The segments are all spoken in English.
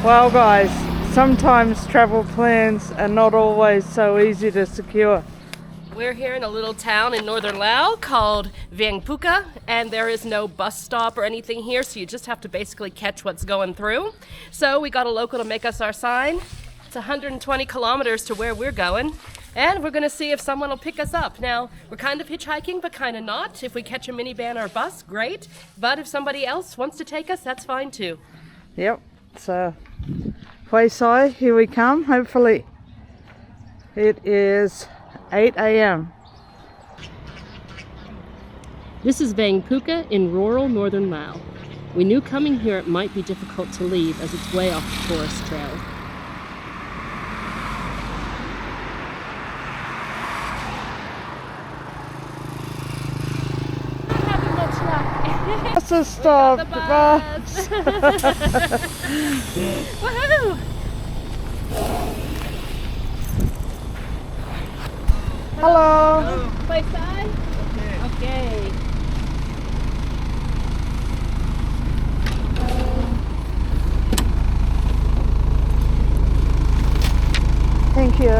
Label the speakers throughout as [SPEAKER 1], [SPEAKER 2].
[SPEAKER 1] Well guys, sometimes travel plans are not always so easy to secure.
[SPEAKER 2] We're here in a little town in northern Laos called Viangpuka, and there is no bus stop or anything here, so you just have to basically catch what's going through. So we got a local to make us our sign. It's 120 kilometers to where we're going, and we're going to see if someone will pick us up. Now, we're kind of hitchhiking, but kind of not. If we catch a minivan or a bus, great. But if somebody else wants to take us, that's fine too.
[SPEAKER 1] Yep, so Houay Xai, here we come, hopefully. It is 8 a.m.
[SPEAKER 2] This is Viangpuka in rural northern Laos. We knew coming here it might be difficult to leave as it's way off the forest trail.
[SPEAKER 1] That's a stop.
[SPEAKER 2] The bus. Woohoo!
[SPEAKER 1] Hello.
[SPEAKER 2] Houay Xai? Okay.
[SPEAKER 1] Thank you.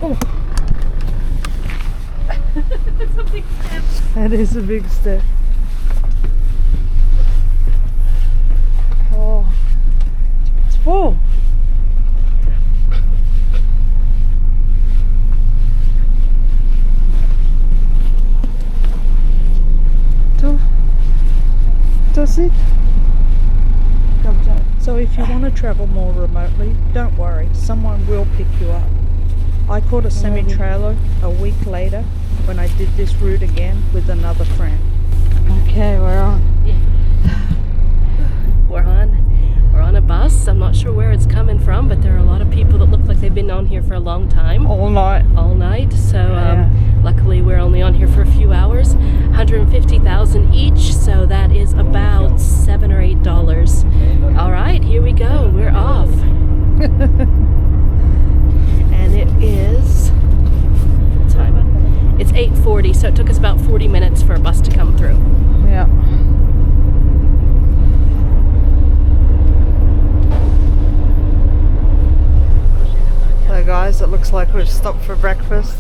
[SPEAKER 2] Oh. That's a big step.
[SPEAKER 1] That is a big step. Oh, it's full. Does it?
[SPEAKER 3] So if you want to travel more remotely, don't worry, someone will pick you up. I caught a semi-trailer a week later when I did this route again with another friend.
[SPEAKER 1] Okay, we're on.
[SPEAKER 2] Yeah. We're on a bus. I'm not sure where it's coming from, but there are a lot of people that look like they've been on here for a long time.
[SPEAKER 1] All night.
[SPEAKER 2] So luckily we're only on here for a few hours. 150,000 each, so that is about $7 or $8. All right, here we go. We're off. And it is, what time? It's 8:40, so it took us about 40 minutes for a bus to come through.
[SPEAKER 1] Yeah. So guys, it looks like we've stopped for breakfast.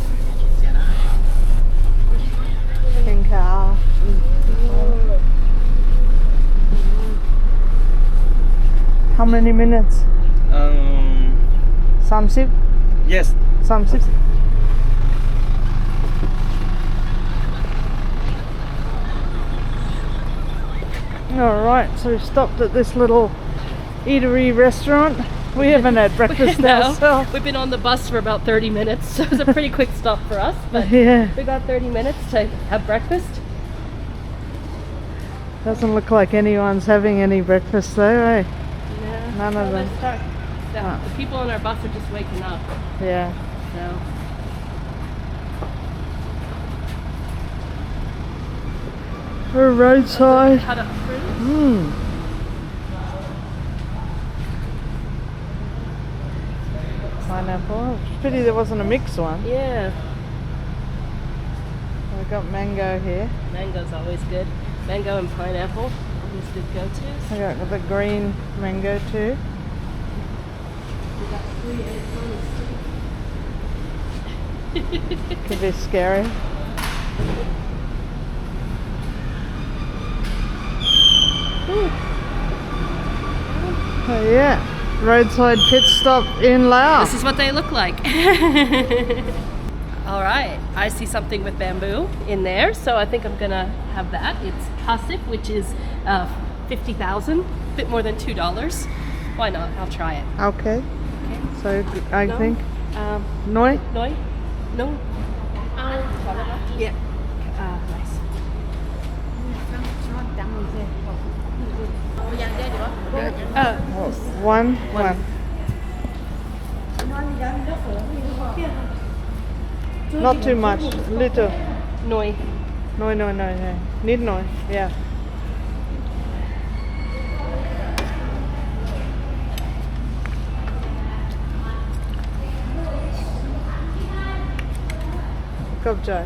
[SPEAKER 1] Cow. How many minutes? 30?
[SPEAKER 4] Yes.
[SPEAKER 1] 30. Alright, so we've stopped at this little eatery restaurant. We haven't had breakfast ourselves.
[SPEAKER 2] We've been on the bus for about 30 minutes, so it's a pretty quick stop for us. But
[SPEAKER 1] yeah,
[SPEAKER 2] we got 30 minutes to have breakfast.
[SPEAKER 1] doesn't look like anyone's having any breakfast though, eh?
[SPEAKER 2] Yeah.
[SPEAKER 1] None of them.
[SPEAKER 2] The people on our bus are just waking up.
[SPEAKER 1] Yeah.
[SPEAKER 2] So.
[SPEAKER 1] For a roadside.
[SPEAKER 2] Cut up fruit.
[SPEAKER 1] Pineapple. It's pity there wasn't a mixed one.
[SPEAKER 2] Yeah.
[SPEAKER 1] We've got mango here.
[SPEAKER 2] Mango's always good. Mango and pineapple, always good go-tos.
[SPEAKER 1] I got the green mango too.
[SPEAKER 2] We got 3 eggs.
[SPEAKER 1] Could be scary. Oh yeah. Roadside pit stop in Laos.
[SPEAKER 2] This is what they look like. All right, I see something with bamboo in there, so I think I'm gonna have that. It's kasip, which is 50,000, a bit more than $2. Why not? I'll try it.
[SPEAKER 1] Okay.
[SPEAKER 2] Okay.
[SPEAKER 1] So I
[SPEAKER 2] No.
[SPEAKER 1] think Noi?
[SPEAKER 2] Noi? No? Yeah. Nice.
[SPEAKER 1] One. Not too much. Little.
[SPEAKER 2] Noi.
[SPEAKER 1] No. Need noi. Yeah. Cốc trời.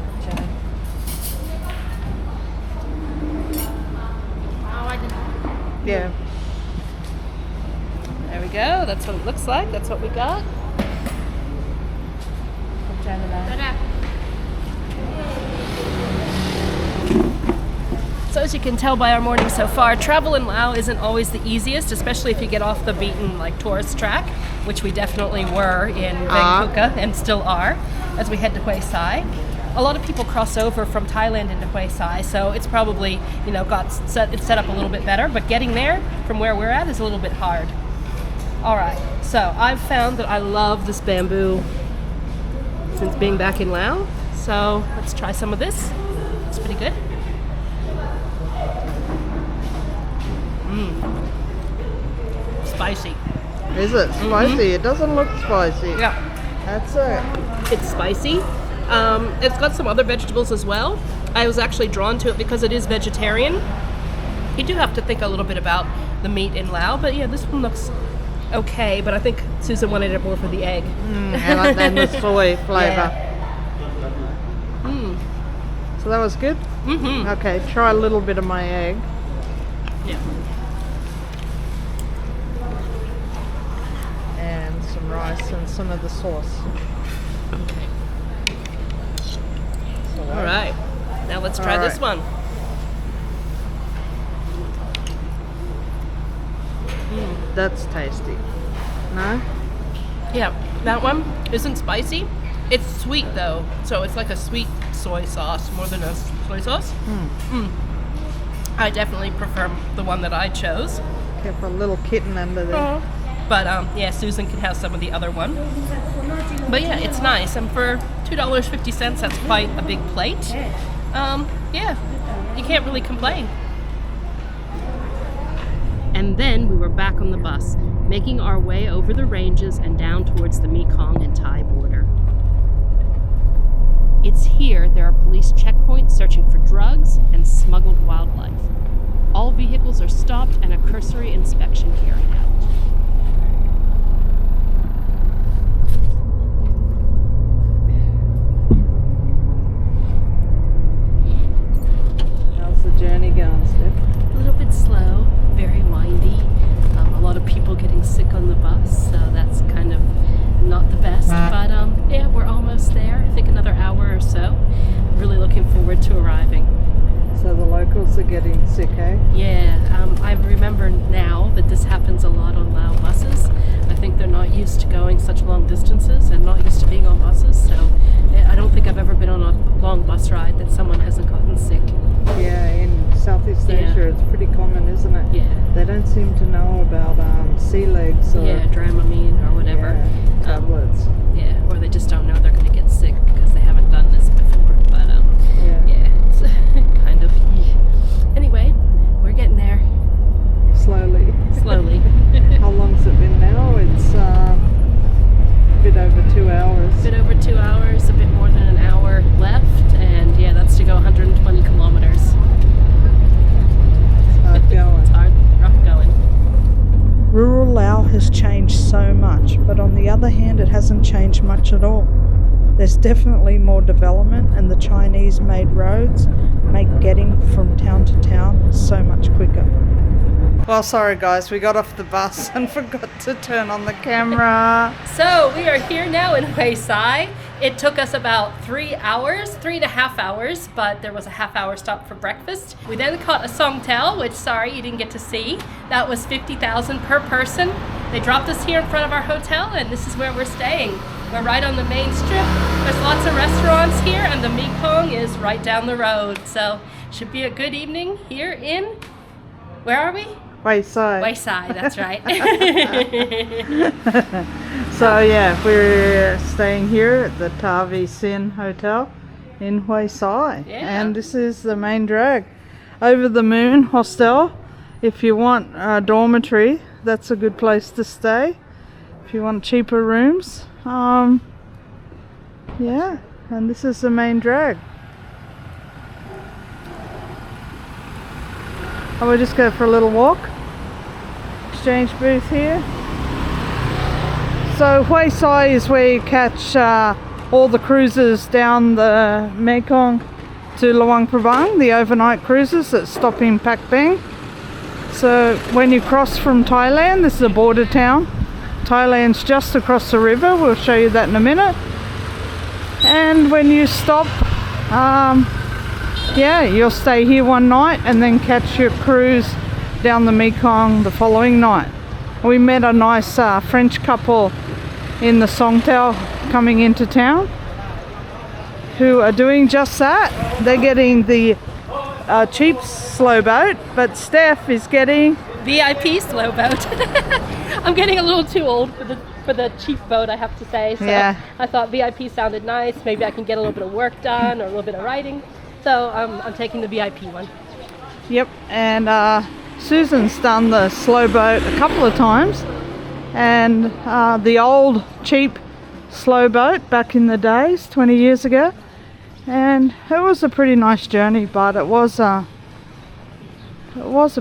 [SPEAKER 1] Yeah.
[SPEAKER 2] There we go. That's what it looks like. That's what we got. So as you can tell by our morning so far, travel in Laos isn't always the easiest, especially if you get off the beaten tourist track, which we definitely were in Viangpuka and still are, as we head to Houay Xai. A lot of people cross over from Thailand into Houay Xai, so it's probably it's set up a little bit better. But getting there from where we're at is a little bit hard. All right, so I've found that I love this bamboo since being back in Laos. So let's try some of this. It's pretty good. Spicy.
[SPEAKER 1] Is it spicy? It doesn't look spicy.
[SPEAKER 2] Yeah.
[SPEAKER 1] That's it.
[SPEAKER 2] It's spicy. It's got some other vegetables as well. I was actually drawn to it because it is vegetarian. You do have to think a little bit about the meat in Laos, but yeah, this one looks okay, but I think Susan wanted it more for the egg.
[SPEAKER 1] And the soy flavour. So that was good?
[SPEAKER 2] Mm-hmm.
[SPEAKER 1] Okay, try a little bit of my egg.
[SPEAKER 2] Yeah.
[SPEAKER 1] And some rice and some of the sauce.
[SPEAKER 2] Okay.
[SPEAKER 1] So
[SPEAKER 2] All right. Now let's try this one.
[SPEAKER 1] That's tasty. No?
[SPEAKER 2] Yeah, that one isn't spicy. It's sweet though, so it's like a sweet soy sauce more than a soy sauce. I definitely prefer the one that I chose.
[SPEAKER 1] Kept a little kitten under there.
[SPEAKER 2] But yeah, Susan can have some of the other one. But yeah, it's nice, and for $2.50, that's quite a big plate. Yeah, you can't really complain. And then we were back on the bus, making our way over the ranges and down towards the Mekong and Thai border. It's here there are police checkpoints searching for drugs and smuggled wildlife. All vehicles are stopped and a cursory inspection carried out.
[SPEAKER 1] How's the journey going, Steph?
[SPEAKER 2] A little bit slow, very windy. A lot of people getting sick on the bus, so that's kind of not the best. But yeah, we're almost there. I think another hour or so. Really looking forward to arriving.
[SPEAKER 1] So the locals are getting sick, eh?
[SPEAKER 2] Yeah, I remember now that this happens a lot on Lao buses. I think they're not used to going such long distances and not used to being on buses, so I don't think I've ever been on a long bus ride that someone hasn't gotten sick.
[SPEAKER 1] Yeah, in Southeast Asia it's pretty common, isn't it?
[SPEAKER 2] Yeah.
[SPEAKER 1] They don't seem to know about sea legs or
[SPEAKER 2] Dramamine or whatever.
[SPEAKER 1] tablets.
[SPEAKER 2] Yeah, or they just don't know they're going to get sick because they haven't done this before. But yeah, it's kind of. Anyway, we're getting there
[SPEAKER 1] Slowly.
[SPEAKER 2] slowly.
[SPEAKER 1] How long's it been now? It's a bit over 2 hours.
[SPEAKER 2] A bit over 2 hours, a bit more than an hour left, and yeah, that's to go 120 kilometers.
[SPEAKER 1] It's hard going.
[SPEAKER 2] It's hard, rough going.
[SPEAKER 3] Rural Laos has changed so much, but on the other hand, it hasn't changed much at all. There's definitely more development, and the Chinese-made roads make getting from town to town so much quicker.
[SPEAKER 1] Well, sorry guys, we got off the bus and forgot to turn on the camera.
[SPEAKER 2] So we are here now in Houay Xai. It took us about 3 hours, 3.5 hours, but there was a half-hour stop for breakfast. We then caught a songtel, which, sorry, you didn't get to see. That was 50,000 per person. They dropped us here in front of our hotel, and this is where we're staying. We're right on the main strip. There's lots of restaurants here, and the Mekong is right down the road. So should be a good evening here in, where are we?
[SPEAKER 1] Houay Xai.
[SPEAKER 2] Houay Xai, that's right.
[SPEAKER 1] So yeah, we're staying here at the Tavi Sin Hotel in Houay Xai.
[SPEAKER 2] Yeah.
[SPEAKER 1] And this is the main drag. Over the Moon Hostel. If you want a dormitory, that's a good place to stay. If you want cheaper rooms. Yeah, and this is the main drag. I will just go for a little walk. Exchange booth here. So Houay Xai is where you catch all the cruises down the Mekong to Luang Prabang, the overnight cruises that stop in Pak Beng. So when you cross from Thailand, this is a border town. Thailand's just across the river. We'll show you that in a minute. And when you stop, yeah, you'll stay here one night and then catch your cruise down the Mekong the following night. We met a nice French couple in the Songtao coming into town who are doing just that. They're getting the cheap slow boat, but Steph is getting
[SPEAKER 2] VIP slow boat. I'm getting a little too old for the cheap boat, I have to say. So
[SPEAKER 1] Yeah.
[SPEAKER 2] I thought VIP sounded nice. Maybe I can get a little bit of work done or a little bit of writing. So I'm taking the VIP one.
[SPEAKER 1] Yep, and Susan's done the slow boat a couple of times, and the old cheap slow boat back in the days 20 years ago, and it was a pretty nice journey, but it was a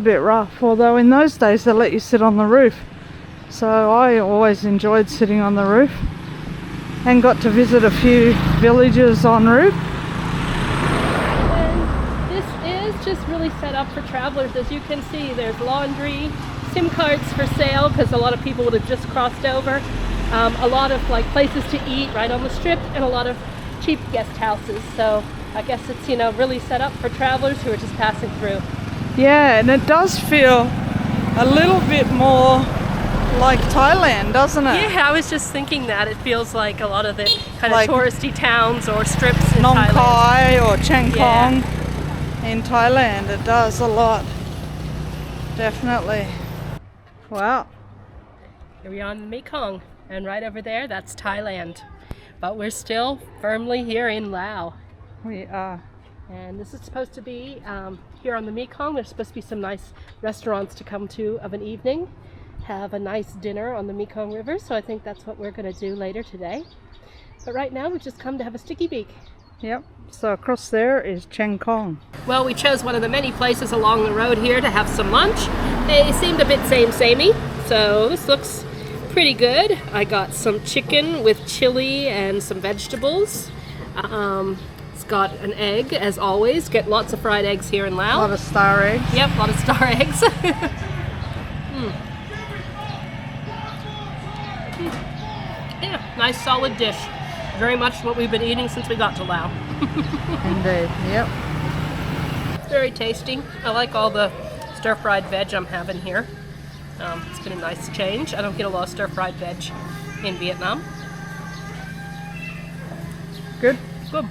[SPEAKER 1] bit rough, although in those days they let you sit on the roof, so I always enjoyed sitting on the roof and got to visit a few villages en route.
[SPEAKER 2] Just really set up for travelers. As you can see, there's laundry, SIM cards for sale because a lot of people would have just crossed over, a lot of like places to eat right on the strip, and a lot of cheap guest houses. So I guess it's, you know, really set up for travelers who are just passing through.
[SPEAKER 1] Yeah, and it does feel a little bit more like Thailand, doesn't it?
[SPEAKER 2] Yeah, I was just thinking that it feels like a lot of the kind
[SPEAKER 1] Like
[SPEAKER 2] of touristy towns or strips in
[SPEAKER 1] Nong
[SPEAKER 2] Thailand.
[SPEAKER 1] Khai or Chiang
[SPEAKER 2] Yeah.
[SPEAKER 1] Khong in Thailand. It does a lot, definitely. Wow.
[SPEAKER 2] Here we are on the Mekong, and right over there, that's Thailand. But we're still firmly here in Laos.
[SPEAKER 1] We are.
[SPEAKER 2] And this is supposed to be, here on the Mekong, there's supposed to be some nice restaurants to come to of an evening. Have a nice dinner on the Mekong River, so I think that's what we're going to do later today. But right now, we've just come to have a sticky beak.
[SPEAKER 1] Yep, so across there is Chiang Khong.
[SPEAKER 2] Well, we chose one of the many places along the road here to have some lunch. They seemed a bit samey, so this looks pretty good. I got some chicken with chili and some vegetables. It's got an egg, as always. Get lots of fried eggs here in
[SPEAKER 1] A
[SPEAKER 2] Laos.
[SPEAKER 1] lot of star eggs.
[SPEAKER 2] Yep, a lot of star eggs. Yeah, nice solid dish. Very much what we've been eating since we got to Laos.
[SPEAKER 1] Indeed, yep.
[SPEAKER 2] Very tasty. I like all the stir-fried veg I'm having here. It's been a nice change. I don't get a lot of stir-fried veg in Vietnam.
[SPEAKER 1] Good.
[SPEAKER 2] Good.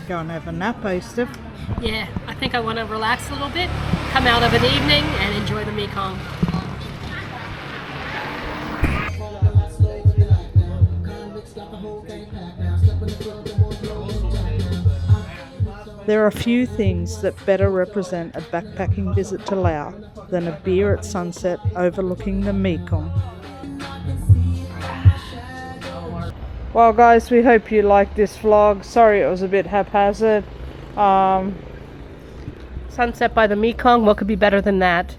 [SPEAKER 1] Go and have a nap, eh, Steph?
[SPEAKER 2] Yeah, I think I want to relax a little bit, come out of an evening and enjoy the Mekong.
[SPEAKER 3] There are few things that better represent a backpacking visit to Laos than a beer at sunset overlooking the Mekong.
[SPEAKER 1] Well guys, we hope you liked this vlog. Sorry it was a bit haphazard.
[SPEAKER 2] Sunset by the Mekong, what could be better than that?